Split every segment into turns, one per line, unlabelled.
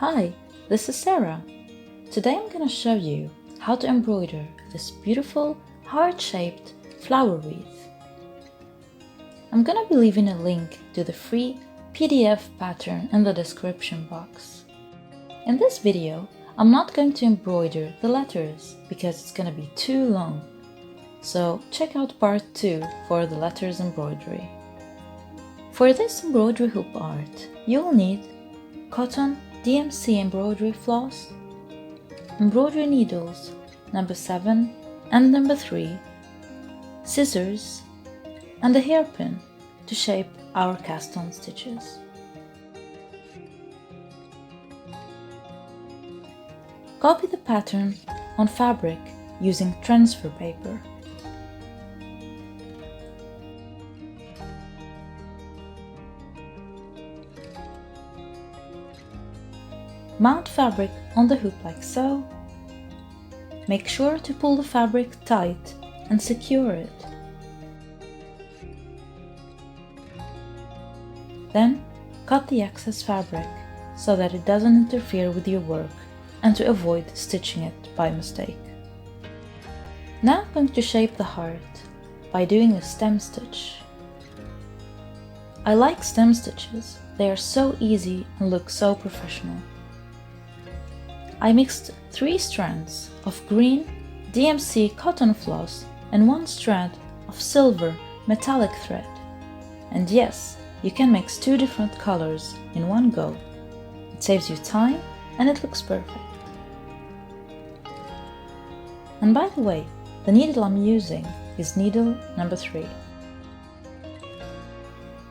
Hi, this is Sarah. Today I'm going to show you how to embroider this beautiful heart-shaped flower wreath. I'm going to be leaving a link to the free PDF pattern in the description box. In this video, I'm not going to embroider the letters because it's going to be too long. So check out part 2 for the letters embroidery. For this embroidery hoop art, you will need cotton DMC embroidery floss, embroidery needles number 7 and number 3, scissors, and a hairpin to shape our cast-on stitches. Copy the pattern on fabric using transfer paper. Mount fabric on the hoop like so. Make sure to pull the fabric tight and secure it. Then cut the excess fabric so that it doesn't interfere with your work and to avoid stitching it by mistake. Now I'm going to shape the heart by doing a stem stitch. I like stem stitches, they are so easy and look so professional. I mixed 3 strands of green DMC cotton floss and 1 strand of silver metallic thread. And yes, you can mix 2 different colors in one go. It saves you time and it looks perfect. And by the way, the needle I'm using is needle number 3.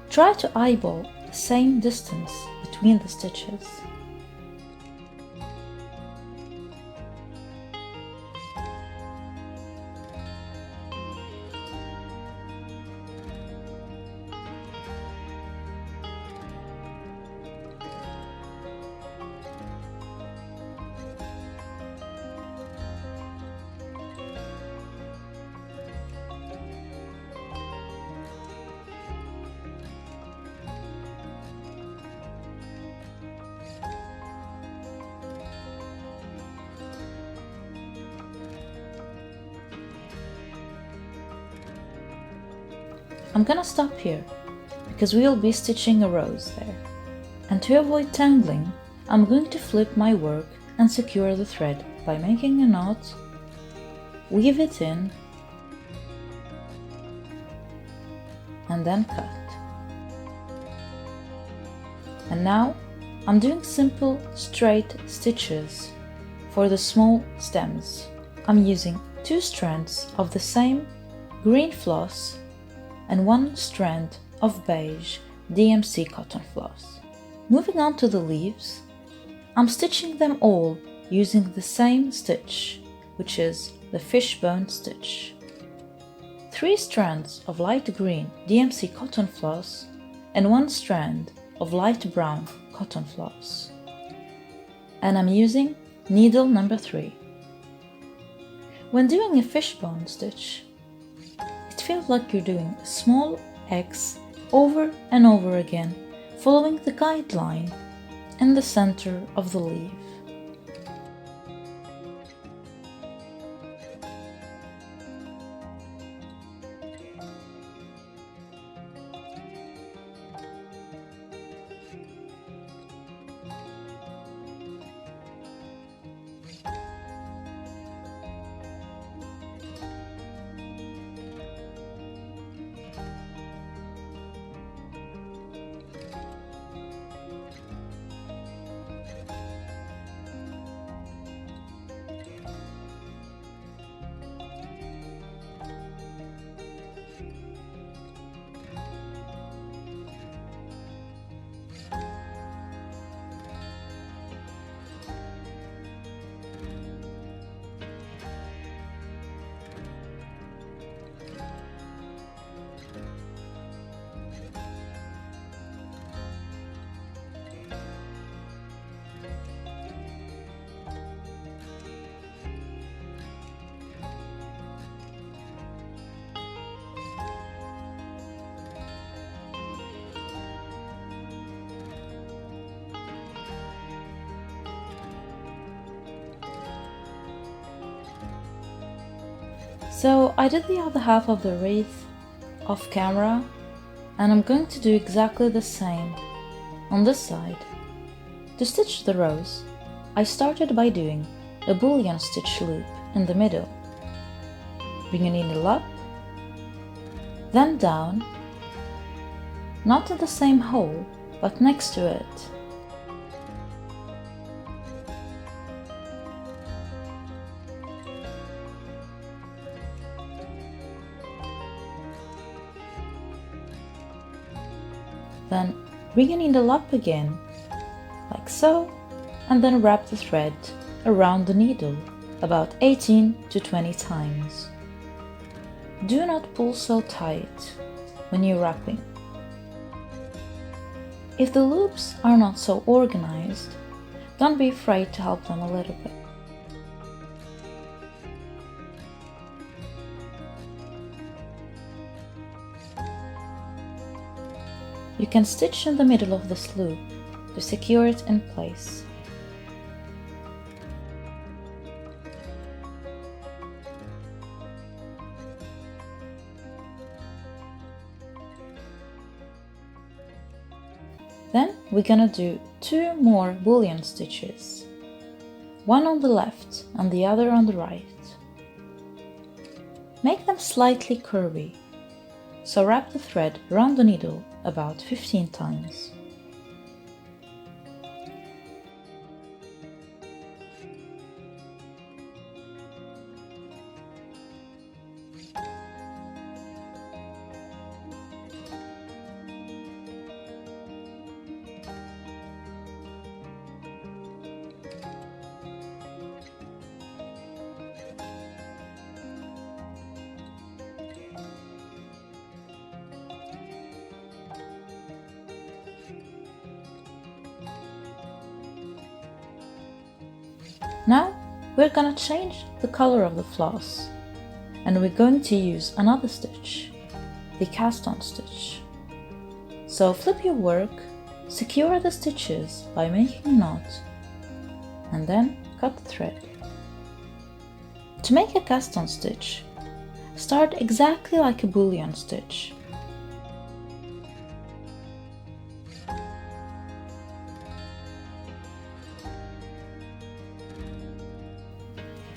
Try to eyeball the same distance between the stitches. I'm gonna stop here because we will be stitching a rose there. And to avoid tangling, I'm going to flip my work and secure the thread by making a knot, weave it in, and then cut. And now I'm doing simple straight stitches for the small stems. I'm using 2 strands of the same green floss and 1 strand of beige DMC cotton floss. Moving on to the leaves, I'm stitching them all using the same stitch, which is the fishbone stitch. 3 strands of light green DMC cotton floss and 1 strand of light brown cotton floss. And I'm using needle number 3. When doing a fishbone stitch, it feels like you're doing a small X over and over again, following the guideline in the center of the leaf. So I did the other half of the wreath off camera, and I'm going to do exactly the same on this side. To stitch the rose, I started by doing a Boolean stitch loop in the middle. Bring a needle up, then down, not in the same hole, but next to it. Then bring a needle up again, like so, and then wrap the thread around the needle about 18 to 20 times. Do not pull so tight when you're wrapping. If the loops are not so organized, don't be afraid to help them a little bit. You can stitch in the middle of this loop to secure it in place. Then we're gonna do 2 more Boolean stitches, one on the left and the other on the right. Make them slightly curvy, so wrap the thread around the needle about 15 times. Now we're gonna change the color of the floss, and we're going to use another stitch, the cast on stitch. So flip your work, secure the stitches by making a knot, and then cut the thread. To make a cast on stitch, start exactly like a Boolean stitch.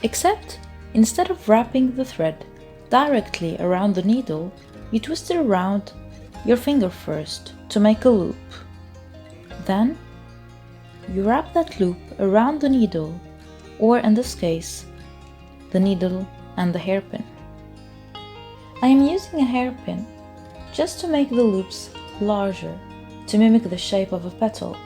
Except, instead of wrapping the thread directly around the needle, you twist it around your finger first to make a loop. Then, you wrap that loop around the needle, or in this case, the needle and the hairpin. I am using a hairpin just to make the loops larger, to mimic the shape of a petal.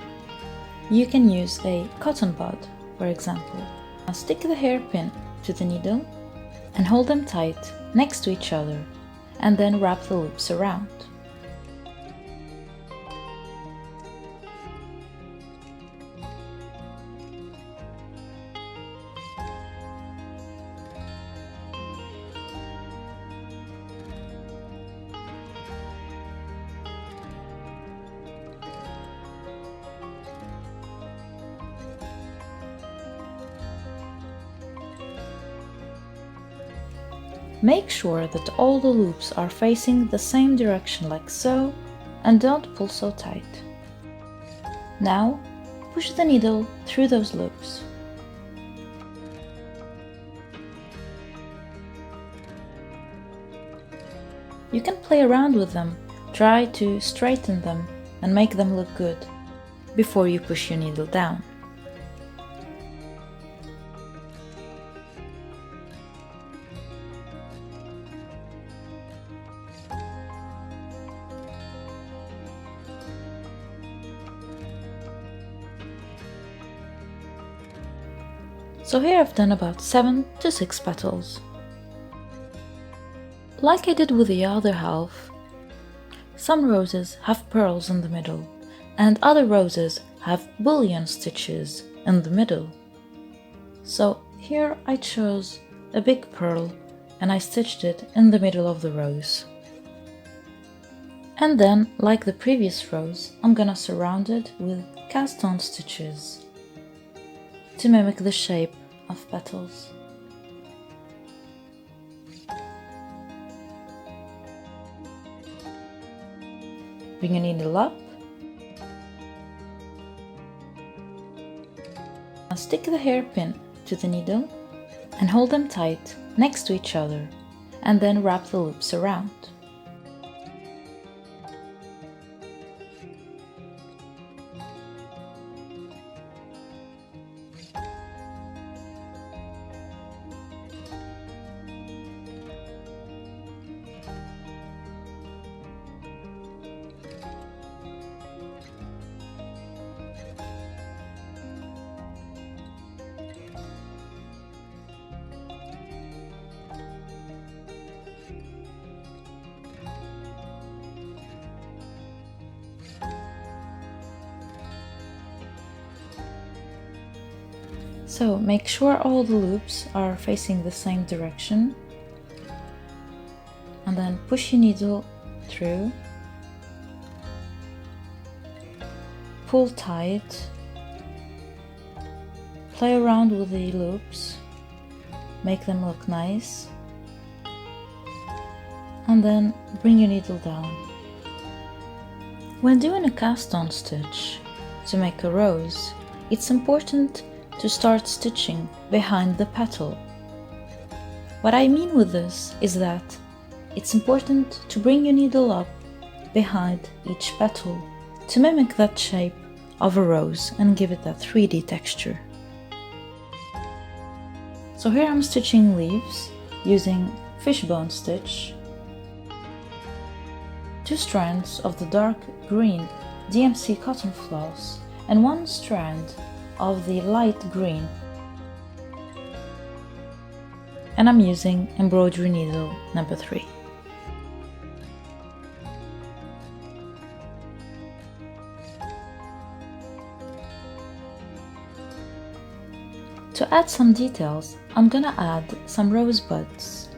You can use a cotton bud, for example. Now stick the hairpin to the needle and hold them tight next to each other, and then wrap the loops around. Make sure that all the loops are facing the same direction like so, and don't pull so tight. Now, push the needle through those loops. You can play around with them, try to straighten them and make them look good before you push your needle down. So here I've done about 7 to 6 petals. Like I did with the other half, some roses have pearls in the middle, and other roses have Boolean stitches in the middle. So here I chose a big pearl and I stitched it in the middle of the rose. And then, like the previous rose, I'm gonna surround it with cast-on stitches to mimic the shape of petals. bring your needle up, and stick the hairpin to the needle and hold them tight next to each other, and then wrap the loops around. So make sure all the loops are facing the same direction, and then push your needle through, pull tight, play around with the loops, make them look nice, and then bring your needle down. When doing a cast-on stitch to make a rose, it's important to start stitching behind the petal. What I mean with this is that it's important to bring your needle up behind each petal to mimic that shape of a rose and give it that 3D texture. So here I'm stitching leaves using fishbone stitch, 2 strands of the dark green DMC cotton floss and 1 strand of the light green, and I'm using embroidery needle number 3. To add some details, I'm gonna add some rose buds.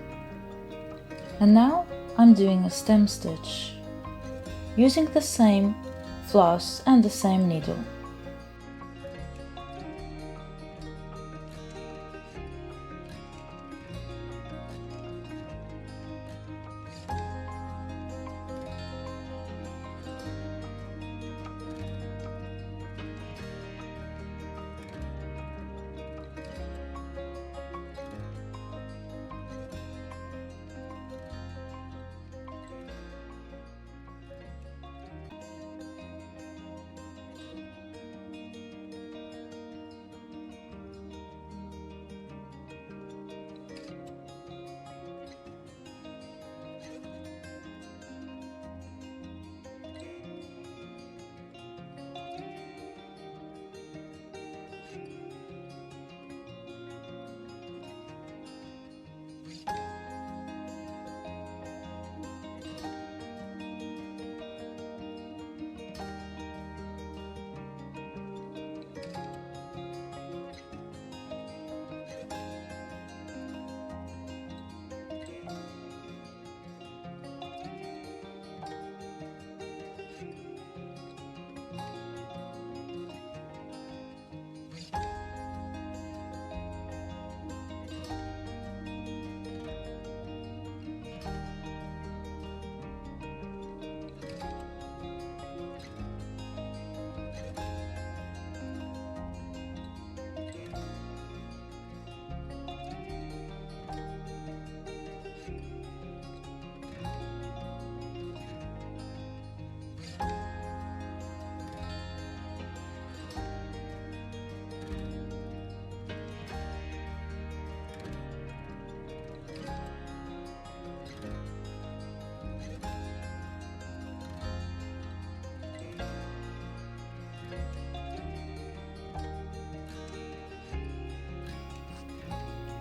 And now I'm doing a stem stitch using the same floss and the same needle.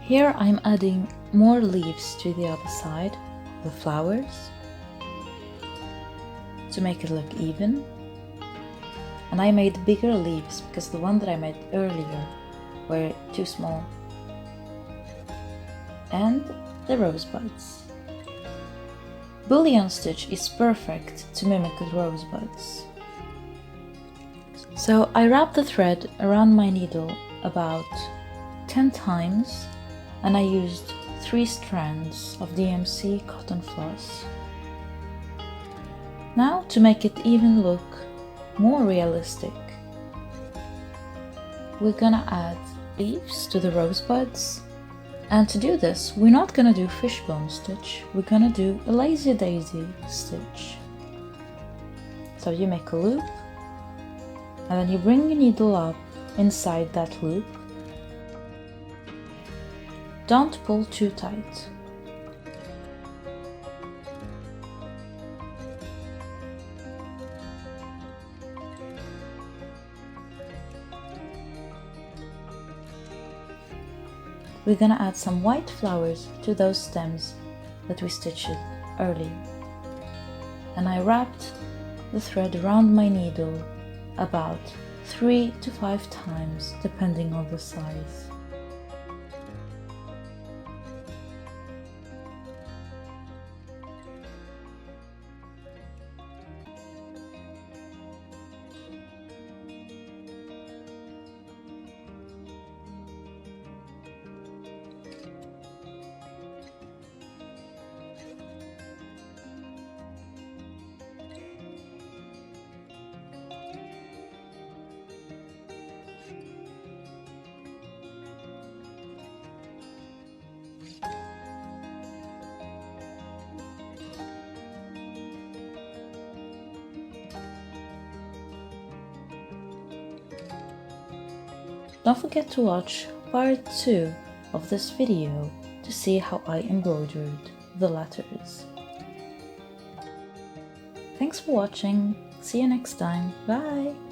Here I'm adding more leaves to the other side, the flowers, to make it look even. And I made bigger leaves because the one that I made earlier were too small. And the rosebuds. Bullion stitch is perfect to mimic the rosebuds. So I wrap the thread around my needle about 10 times, and I used 3 strands of DMC cotton floss. Now, to make it even look more realistic, we're gonna add leaves to the rosebuds. And to do this, we're not gonna do fishbone stitch, we're gonna do a lazy-daisy stitch. So you make a loop, and then you bring your needle up inside that loop. Don't pull too tight. We're gonna add some white flowers to those stems that we stitched earlier. And I wrapped the thread around my needle about 3 to 5 times, depending on the size. Don't forget to watch part 2 of this video to see how I embroidered the letters. Thanks for watching, see you next time, bye!